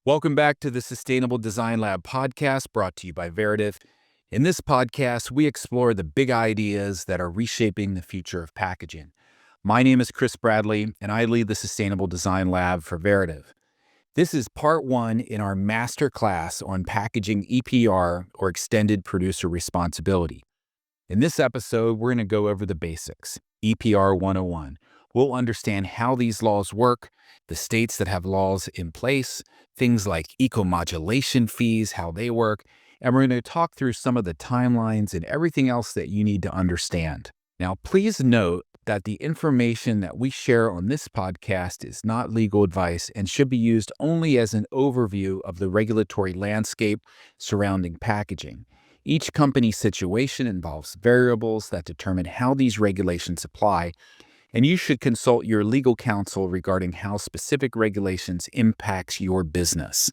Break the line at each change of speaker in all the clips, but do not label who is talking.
Welcome back to the Sustainable Design Lab podcast brought to you by Veritiv. In this podcast, we explore the big ideas that are reshaping the future of packaging. My name is Chris Bradley, and I lead the Sustainable Design Lab for Veritiv. This is part one in our Masterclass on packaging EPR, or Extended Producer Responsibility. In this episode, we're going to go over the basics, EPR 101. We'll understand how these laws work, the states that have laws in place, things like ecomodulation fees, how they work, and we're going to talk through some of the timelines and everything else that you need to understand. Now, please note that the information that we share on this podcast is not legal advice and should be used only as an overview of the regulatory landscape surrounding packaging. Each company's situation involves variables that determine how these regulations apply, and you should consult your legal counsel regarding how specific regulations impacts your business.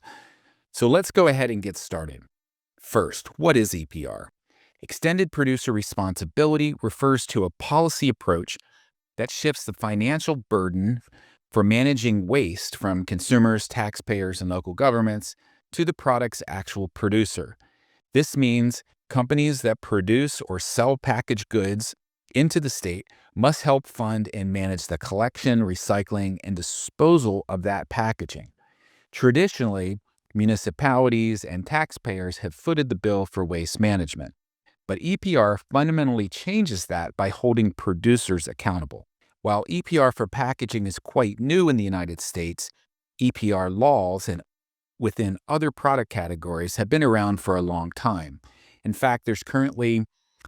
So let's go ahead and get started. First, what is EPR? Extended Producer Responsibility refers to a policy approach that shifts the financial burden for managing waste from consumers, taxpayers, and local governments to the product's actual producer. This means companies that produce or sell packaged goods into the state must help fund and manage the collection, recycling, and disposal of that packaging. Traditionally, municipalities and taxpayers have footed the bill for waste management, but EPR fundamentally changes that by holding producers accountable. While EPR for packaging is quite new in the United States, EPR laws and within other product categories have been around for a long time. In fact, there's currently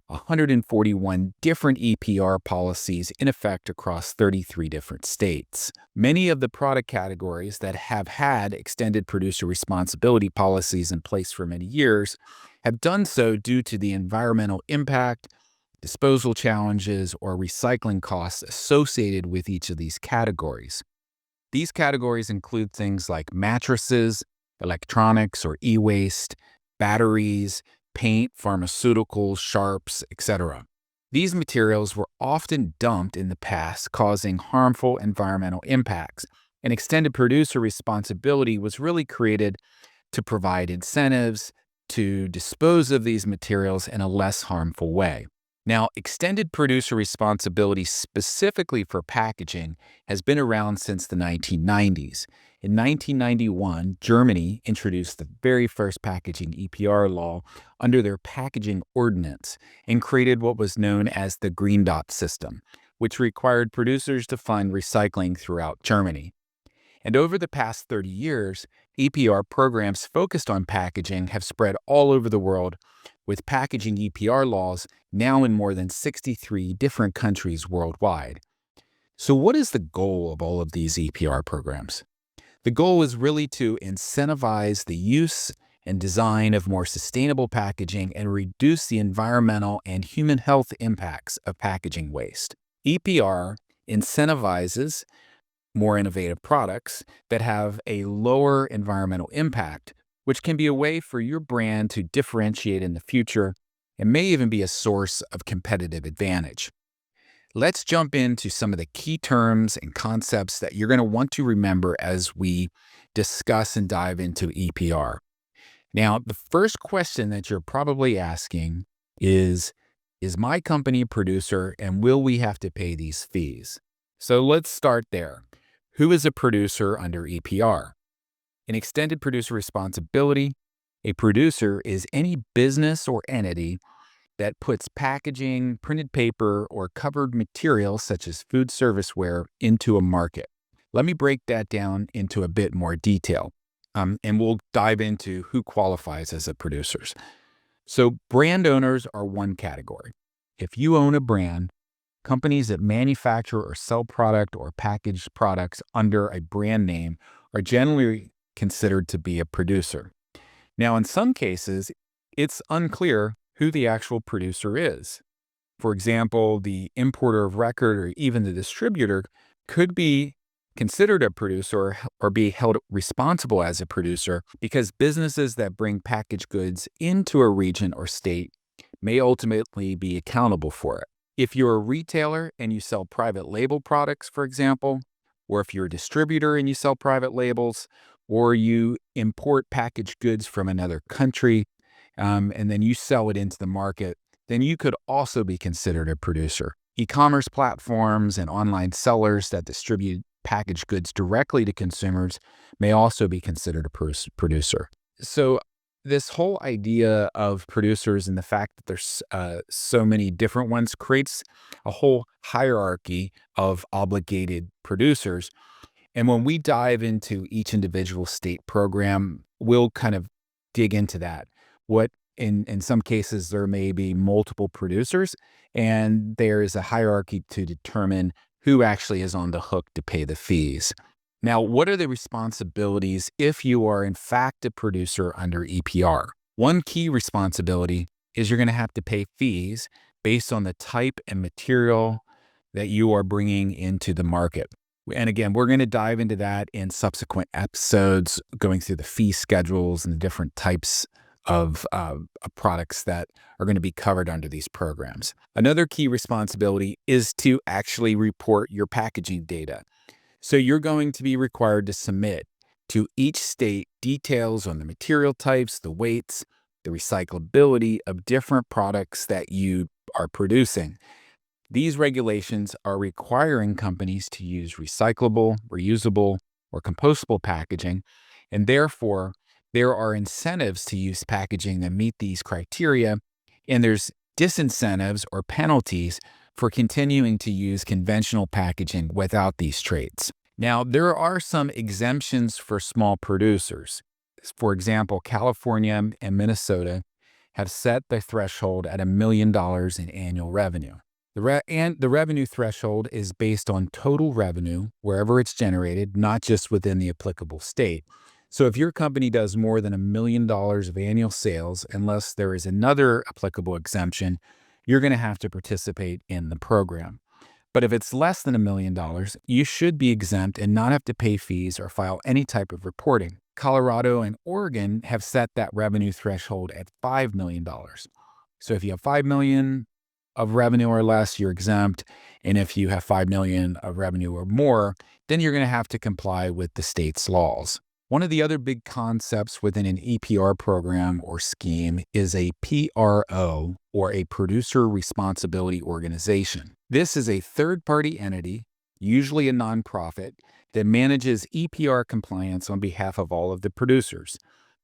141 different EPR policies in effect across 33 different states. Many of the product categories that have had extended producer responsibility policies in place for many years have done so due to the environmental impact, disposal challenges, or recycling costs associated with each of these categories. These categories include things like mattresses, electronics or e-waste, batteries, paint, pharmaceuticals, sharps, etc. These materials were often dumped in the past, causing harmful environmental impacts, and extended producer responsibility was really created to provide incentives to dispose of these materials in a less harmful way. Now, extended producer responsibility specifically for packaging has been around since the 1990s. In 1991, Germany introduced the very first packaging EPR law under their packaging ordinance and created what was known as the Green Dot system, which required producers to fund recycling throughout Germany. And over the past 30 years, EPR programs focused on packaging have spread all over the world, with packaging EPR laws now in more than 63 different countries worldwide. So what is the goal of all of these EPR programs? The goal is really to incentivize the use and design of more sustainable packaging and reduce the environmental and human health impacts of packaging waste. EPR incentivizes more innovative products that have a lower environmental impact, which can be a way for your brand to differentiate in the future and may even be a source of competitive advantage. Let's jump into some of the key terms and concepts that you're going to want to remember as we discuss and dive into EPR. Now, the first question that you're probably asking is my company a producer and will we have to pay these fees? So let's start there. Who is a producer under EPR? In extended producer responsibility, a producer is any business or entity that puts packaging, printed paper, or covered materials such as food serviceware into a market. Let me break that down into a bit more detail, and we'll dive into who qualifies as a producer. So brand owners are one category. If you own a brand, companies that manufacture or sell product or packaged products under a brand name are generally considered to be a producer. Now, in some cases, it's unclear who the actual producer is. For example, the importer of record or even the distributor could be considered a producer or be held responsible as a producer because businesses that bring packaged goods into a region or state may ultimately be accountable for it. If you're a retailer and you sell private label products, for example, or if you're a distributor and you sell private labels, or you import packaged goods from another country, and then you sell it into the market, then you could also be considered a producer. E-commerce platforms and online sellers that distribute packaged goods directly to consumers may also be considered a producer. So this whole idea of producers and the fact that there's so many different ones creates a whole hierarchy of obligated producers. And when we dive into each individual state program, we'll kind of dig into that. What in some cases, there may be multiple producers, and there is a hierarchy to determine who actually is on the hook to pay the fees. Now, what are the responsibilities if you are in fact a producer under EPR? One key responsibility is you're going to have to pay fees based on the type and material that you are bringing into the market. And again, we're going to dive into that in subsequent episodes, going through the fee schedules and the different types of products that are going to be covered under these programs. Another key responsibility is to actually report your packaging data. So you're going to be required to submit to each state details on the material types, the weights, the recyclability of different products that you are producing. These regulations are requiring companies to use recyclable, reusable, or compostable packaging, and therefore there are incentives to use packaging that meet these criteria, and there's disincentives or penalties for continuing to use conventional packaging without these traits. Now, there are some exemptions for small producers. For example, California and Minnesota have set the threshold at $1 million in annual revenue. The revenue threshold is based on total revenue wherever it's generated, not just within the applicable state. So if your company does more than $1 million of annual sales, unless there is another applicable exemption, you're going to have to participate in the program. But if it's less than $1 million, you should be exempt and not have to pay fees or file any type of reporting. Colorado and Oregon have set that revenue threshold at $5 million. So if you have $5 million of revenue or less, you're exempt. And if you have $5 million of revenue or more, then you're going to have to comply with the state's laws. One of the other big concepts within an EPR program or scheme is a PRO, or a producer responsibility organization. This is a third-party entity, usually a nonprofit, that manages EPR compliance on behalf of all of the producers.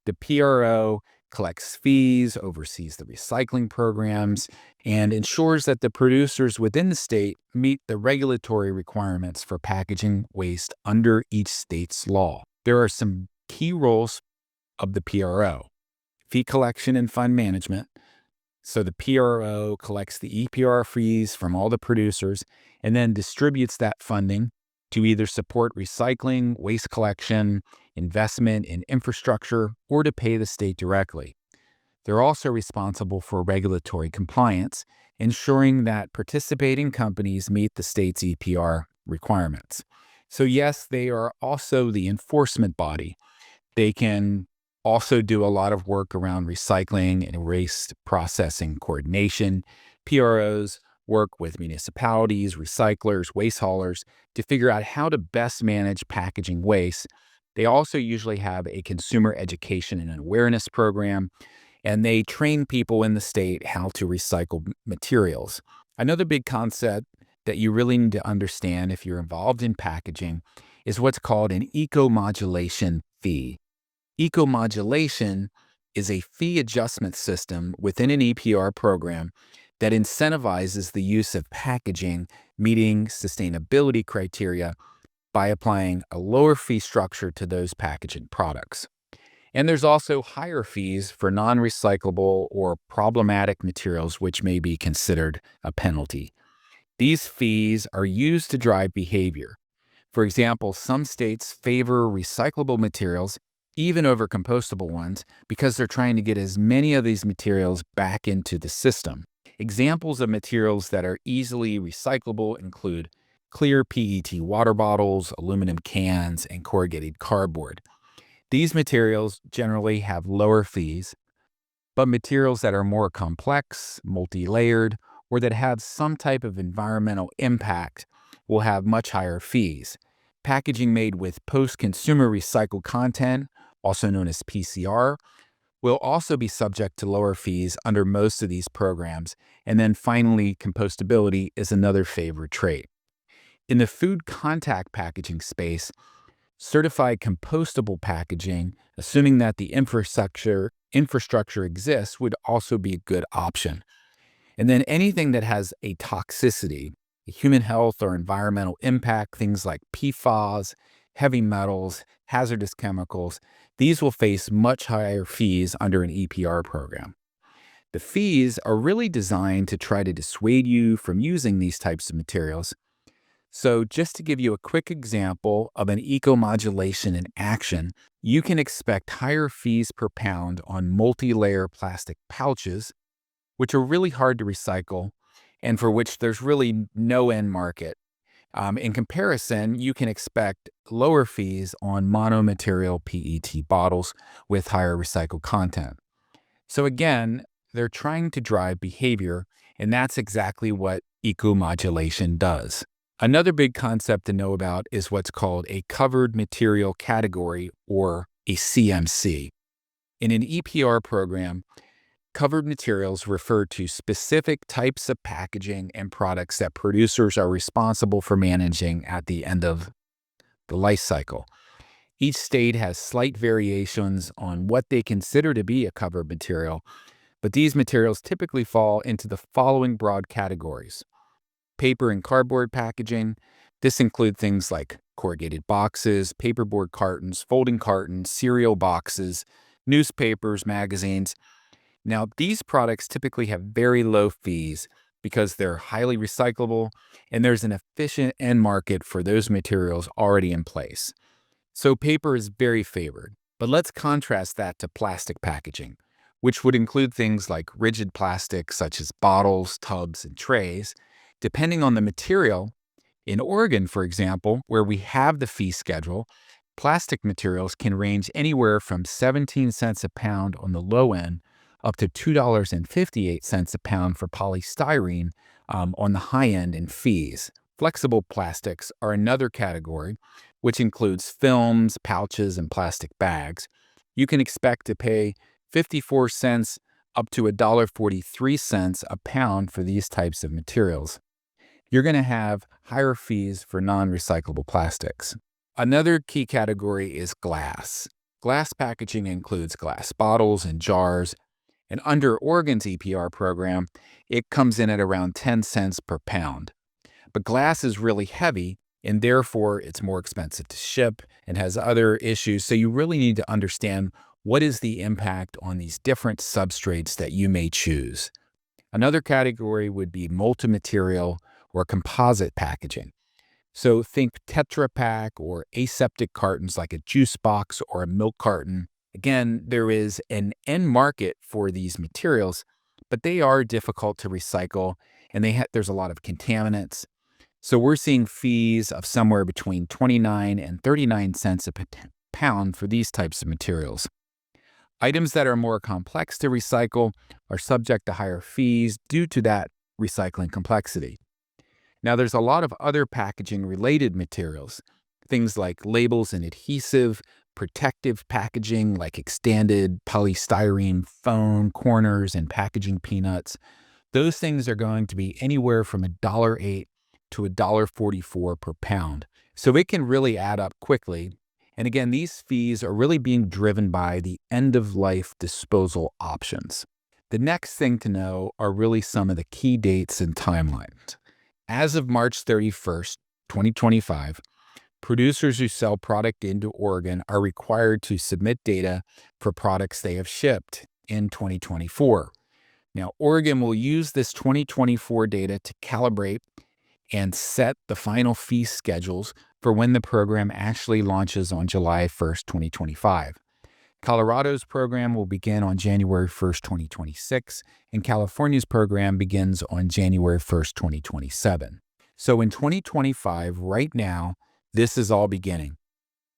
The PRO collects fees, oversees the recycling programs, and ensures that the producers within the state meet the regulatory requirements for packaging waste under each state's law. There are some key roles of the PRO: fee collection and fund management. So the PRO collects the EPR fees from all the producers and then distributes that funding to either support recycling, waste collection, investment in infrastructure, or to pay the state directly. They're also responsible for regulatory compliance, ensuring that participating companies meet the state's EPR requirements. So yes, they are also the enforcement body. They can also do a lot of work around recycling and waste processing coordination. PROs work with municipalities, recyclers, waste haulers to figure out how to best manage packaging waste. They also usually have a consumer education and awareness program, and they train people in the state how to recycle materials. Another big concept that you really need to understand if you're involved in packaging is what's called an ecomodulation fee. Ecomodulation is a fee adjustment system within an EPR program that incentivizes the use of packaging meeting sustainability criteria by applying a lower fee structure to those packaging products. And there's also higher fees for non-recyclable or problematic materials, which may be considered a penalty. These fees are used to drive behavior. For example, some states favor recyclable materials even over compostable ones because they're trying to get as many of these materials back into the system. Examples of materials that are easily recyclable include clear PET water bottles, aluminum cans, and corrugated cardboard. These materials generally have lower fees, but materials that are more complex, multi-layered, or that have some type of environmental impact will have much higher fees. Packaging made with post-consumer recycled content, also known as PCR, will also be subject to lower fees under most of these programs. And then finally, compostability is another favored trait. In the food contact packaging space, certified compostable packaging, assuming that the infrastructure exists, would also be a good option. And then anything that has a toxicity, a human health or environmental impact, things like PFAS, heavy metals, hazardous chemicals, these will face much higher fees under an EPR program. The fees are really designed to try to dissuade you from using these types of materials. So just to give you a quick example of an ecomodulation in action, you can expect higher fees per pound on multi-layer plastic pouches, which are really hard to recycle and for which there's really no end market. In comparison, you can expect lower fees on monomaterial PET bottles with higher recycled content. So again, they're trying to drive behavior, and that's exactly what ecomodulation does. Another big concept to know about is what's called a covered material category, or a CMC. In an EPR program, covered materials refer to specific types of packaging and products that producers are responsible for managing at the end of the life cycle. Each state has slight variations on what they consider to be a covered material, but these materials typically fall into the following broad categories: paper and cardboard packaging. This includes things like corrugated boxes, paperboard cartons, folding cartons, cereal boxes, newspapers, magazines. Now, these products typically have very low fees because they're highly recyclable and there's an efficient end market for those materials already in place. So paper is very favored. But let's contrast that to plastic packaging, which would include things like rigid plastic such as bottles, tubs, and trays. Depending on the material, in Oregon, for example, where we have the fee schedule, plastic materials can range anywhere from 17 cents a pound on the low end up to $2.58 a pound for polystyrene on the high end in fees. Flexible plastics are another category, which includes films, pouches, and plastic bags. You can expect to pay 54 cents up to $1.43 a pound for these types of materials. You're going to have higher fees for non-recyclable plastics. Another key category is glass. Glass packaging includes glass bottles and jars, and under Oregon's EPR program, it comes in at around 10 cents per pound. But glass is really heavy, and therefore it's more expensive to ship and has other issues. So you really need to understand what is the impact on these different substrates that you may choose. Another category would be multi-material or composite packaging. So think Tetra Pak or aseptic cartons like a juice box or a milk carton. Again, there is an end market for these materials, but they are difficult to recycle and there's a lot of contaminants. So we're seeing fees of somewhere between 29 and 39 cents a pound for these types of materials. Items that are more complex to recycle are subject to higher fees due to that recycling complexity. Now, there's a lot of other packaging-related materials, things like labels and adhesive, protective packaging like extended polystyrene foam corners and packaging peanuts. Those things are going to be anywhere from $1.08 to $1.44 per pound. So it can really add up quickly. And again, these fees are really being driven by the end-of-life disposal options. The next thing to know are really some of the key dates and timelines. As of March 31st, 2025, producers who sell product into Oregon are required to submit data for products they have shipped in 2024. Now, Oregon will use this 2024 data to calibrate and set the final fee schedules for when the program actually launches on July 1st, 2025. Colorado's program will begin on January 1st, 2026, and California's program begins on January 1st, 2027. So in 2025, right now, this is all beginning.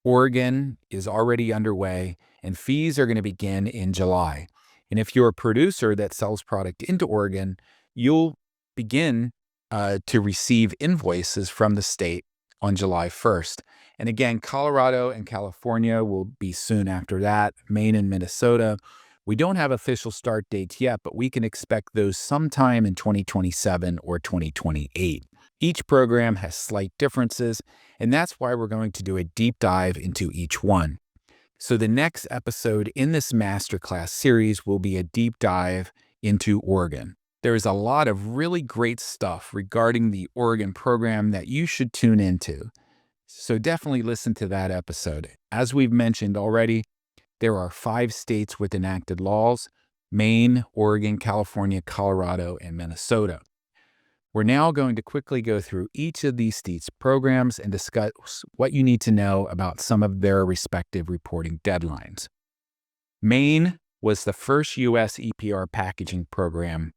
Oregon is already underway, and fees are going to begin in July. And if you're a producer that sells product into Oregon, you'll begin to receive invoices from the state on July 1st. And again, Colorado and California will be soon after that, Maine and Minnesota. We don't have official start dates yet, but we can expect those sometime in 2027 or 2028. Each program has slight differences, and that's why we're going to do a deep dive into each one. So the next episode in this masterclass series will be a deep dive into Oregon. There is a lot of really great stuff regarding the Oregon program that you should tune into. So definitely listen to that episode. As we've mentioned already, there are 5 states with enacted laws: Maine, Oregon, California, Colorado, and Minnesota. We're now going to quickly go through each of these states' programs and discuss what you need to know about some of their respective reporting deadlines. Maine was the first U.S. EPR packaging program.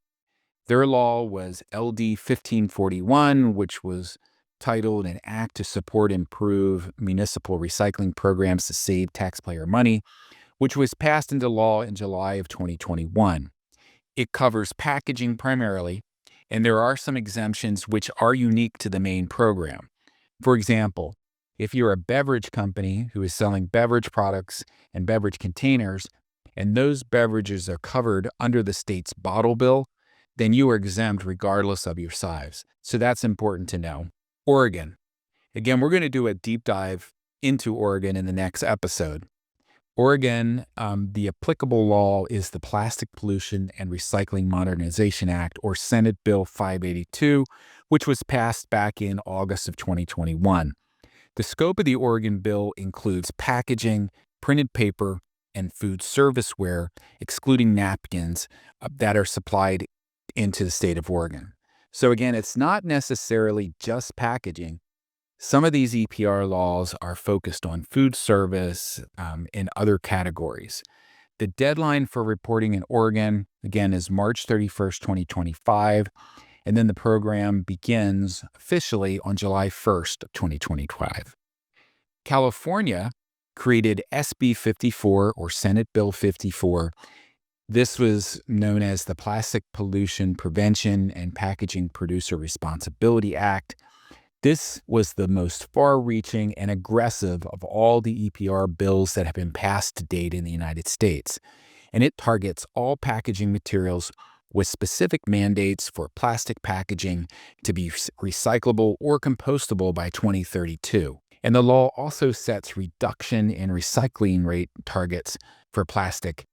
Their law was LD 1541, which was titled An Act to Support and Improve Municipal Recycling Programs to Save Taxpayer Money, which was passed into law in July of 2021. It covers packaging primarily, and there are some exemptions which are unique to the Maine program. For example, if you're a beverage company who is selling beverage products and beverage containers, and those beverages are covered under the state's bottle bill, then you are exempt regardless of your size. So that's important to know. Oregon. Again, we're going to do a deep dive into Oregon in the next episode. Oregon, the applicable law is the Plastic Pollution and Recycling Modernization Act, or Senate Bill 582, which was passed back in August of 2021. The scope of the Oregon bill includes packaging, printed paper, and food serviceware, excluding napkins, that are supplied into the state of Oregon. So again, it's not necessarily just packaging. Some of these EPR laws are focused on food service and other categories. The deadline for reporting in Oregon, again, is March 31st, 2025, and then the program begins officially on July 1st of 2025. California created SB 54, or Senate Bill 54. This was known as the Plastic Pollution Prevention and Packaging Producer Responsibility Act. This was the most far-reaching and aggressive of all the EPR bills that have been passed to date in the United States, and it targets all packaging materials with specific mandates for plastic packaging to be recyclable or compostable by 2032. And the law also sets reduction in recycling rate targets for plastic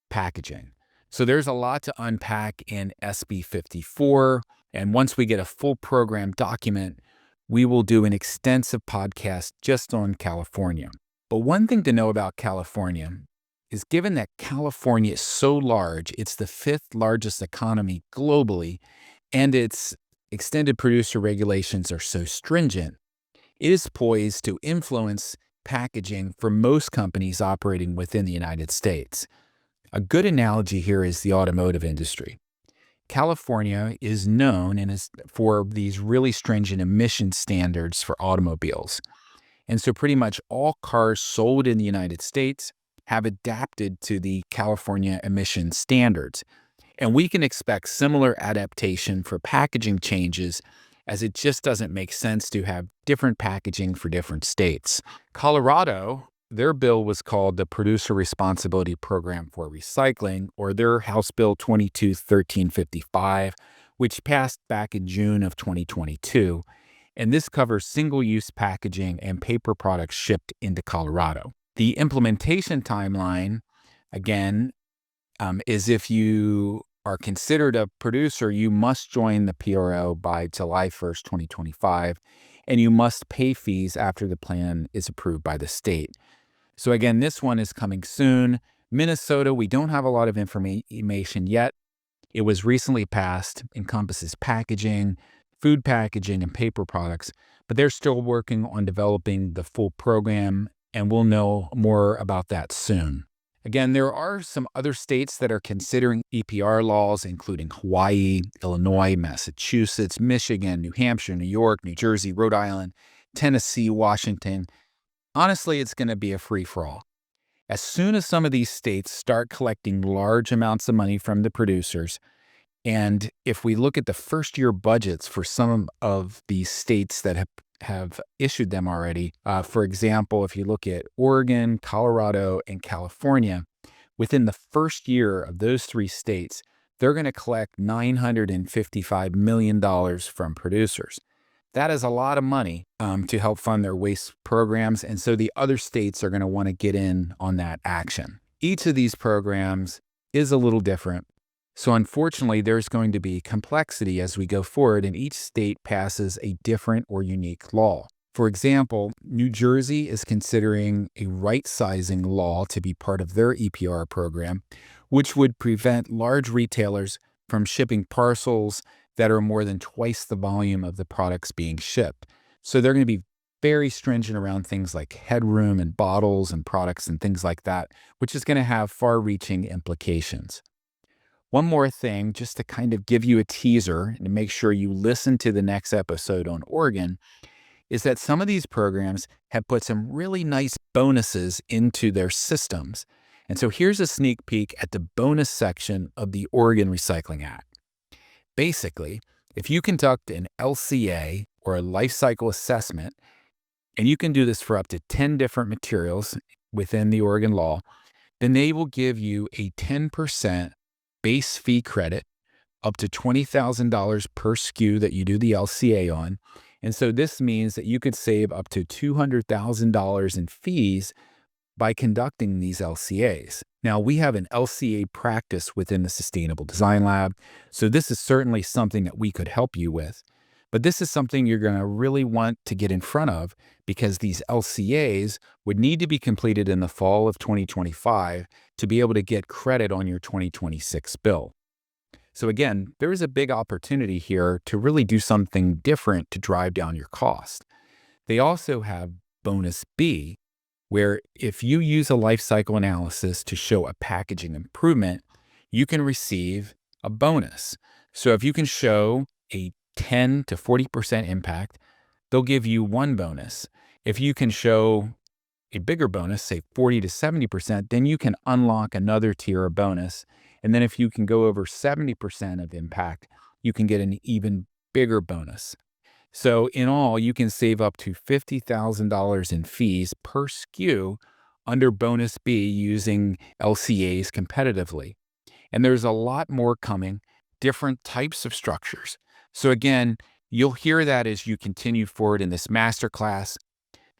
packaging. So there's a lot to unpack in SB 54, and once we get a full program document, we will do an extensive podcast just on California. But one thing to know about California is, given that California is so large, it's the 5th largest economy globally, and its extended producer regulations are so stringent, it is poised to influence packaging for most companies operating within the United States. A good analogy here is the automotive industry. California is known for these really stringent emission standards for automobiles. And so pretty much all cars sold in the United States have adapted to the California emission standards. And we can expect similar adaptation for packaging changes, as it just doesn't make sense to have different packaging for different states. Colorado, their bill was called the Producer Responsibility Program for Recycling, or their House Bill 22-1355, which passed back in June of 2022. And this covers single-use packaging and paper products shipped into Colorado. The implementation timeline, again, is if you are considered a producer, you must join the PRO by July 1st, 2025, and you must pay fees after the plan is approved by the state. So again, this one is coming soon. Minnesota, we don't have a lot of information yet. It was recently passed, encompasses packaging, food packaging, and paper products, but they're still working on developing the full program, and we'll know more about that soon. Again, there are some other states that are considering EPR laws, including Hawaii, Illinois, Massachusetts, Michigan, New Hampshire, New York, New Jersey, Rhode Island, Tennessee, Washington. Honestly, it's going to be a free-for-all. As soon as some of these states start collecting large amounts of money from the producers, and if we look at the first-year budgets for some of these states that have have issued them already. For example, if you look at Oregon, Colorado, and California, within the first year of those three states, they're going to collect $955 million from producers. That is a lot of money to help fund their waste programs, and so the other states are going to want to get in on that action. Each of these programs is a little different, so unfortunately, there's going to be complexity as we go forward, and each state passes a different or unique law. For example, New Jersey is considering a right-sizing law to be part of their EPR program, which would prevent large retailers from shipping parcels that are more than twice the volume of the products being shipped. So they're going to be very stringent around things like headroom and bottles and products and things like that, which is going to have far-reaching implications. One more thing, just to kind of give you a teaser and to make sure you listen to the next episode on Oregon, is that some of these programs have put some really nice bonuses into their systems. And so here's a sneak peek at the bonus section of the Oregon Recycling Act. Basically, if you conduct an LCA or a life cycle assessment, and you can do this for up to 10 different materials within the Oregon law, then they will give you a 10% base fee credit up to $20,000 per SKU that you do the LCA on. And so this means that you could save up to $200,000 in fees by conducting these LCAs. Now, we have an LCA practice within the Sustainable Design Lab, so this is certainly something that we could help you with. But this is something you're going to really want to get in front of, because these LCAs would need to be completed in the fall of 2025 to be able to get credit on your 2026 bill. So again, there is a big opportunity here to really do something different to drive down your cost. They also have bonus B, where if you use a life cycle analysis to show a packaging improvement, you can receive a bonus. So if you can show a 10 to 40% impact, they'll give you one bonus. If you can show a bigger bonus, say 40 to 70%, then you can unlock another tier of bonus. And then if you can go over 70% of impact, you can get an even bigger bonus. So in all, you can save up to $50,000 in fees per SKU under bonus B using LCAs competitively. And there's a lot more coming, different types of structures. So again, you'll hear that as you continue forward in this masterclass.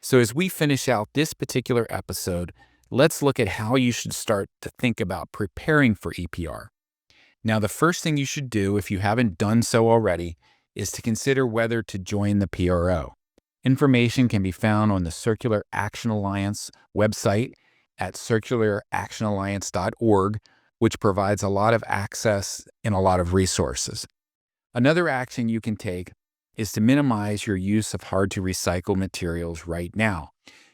So as we finish out this particular episode, let's look at how you should start to think about preparing for EPR. Now, the first thing you should do, if you haven't done so already, is to consider whether to join the PRO. Information can be found on the Circular Action Alliance website at circularactionalliance.org, which provides a lot of access and a lot of resources. Another action you can take is to minimize your use of hard-to-recycle materials right now.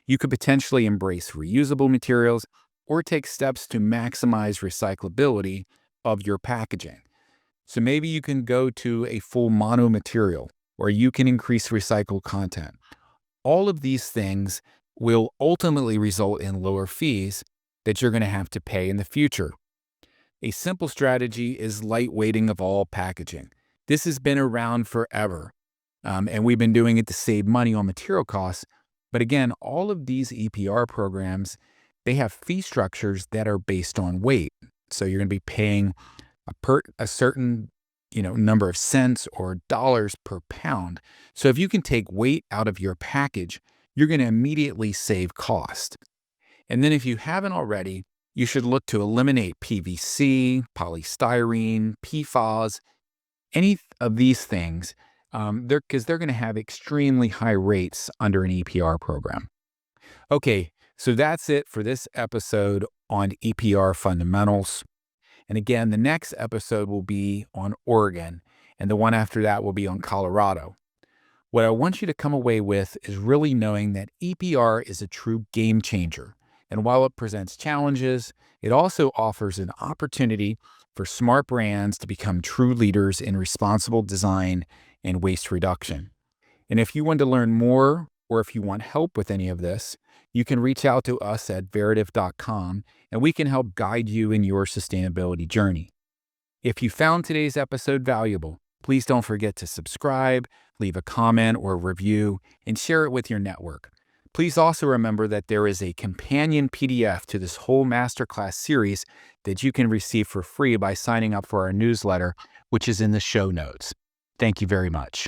You could potentially embrace reusable materials or take steps to maximize recyclability of your packaging. So maybe you can go to a full mono material, or you can increase recycled content. All of these things will ultimately result in lower fees that you're going to have to pay in the future. A simple strategy is lightweighting of all packaging. This has been around forever, and we've been doing it to save money on material costs. But again, all of these EPR programs, they have fee structures that are based on weight. So you're going to be paying a certain number of cents or dollars per pound. So if you can take weight out of your package, you're going to immediately save cost. And then if you haven't already, you should look to eliminate PVC, polystyrene, PFAS, any of these things, because they're going to have extremely high rates under an EPR program. Okay, so that's it for this episode on EPR fundamentals. And again, the next episode will be on Oregon, and the one after that will be on Colorado. What I want you to come away with is really knowing that EPR is a true game changer. And while it presents challenges, it also offers an opportunity for smart brands to become true leaders in responsible design and waste reduction. And if you want to learn more, or if you want help with any of this, you can reach out to us at veritiv.com, and we can help guide you in your sustainability journey. If you found today's episode valuable, Please don't forget to subscribe, leave a comment or review, and share it with your network. Please also remember that there is a companion PDF to this whole masterclass series that you can receive for free by signing up for our newsletter, which is in the show notes. Thank you very much.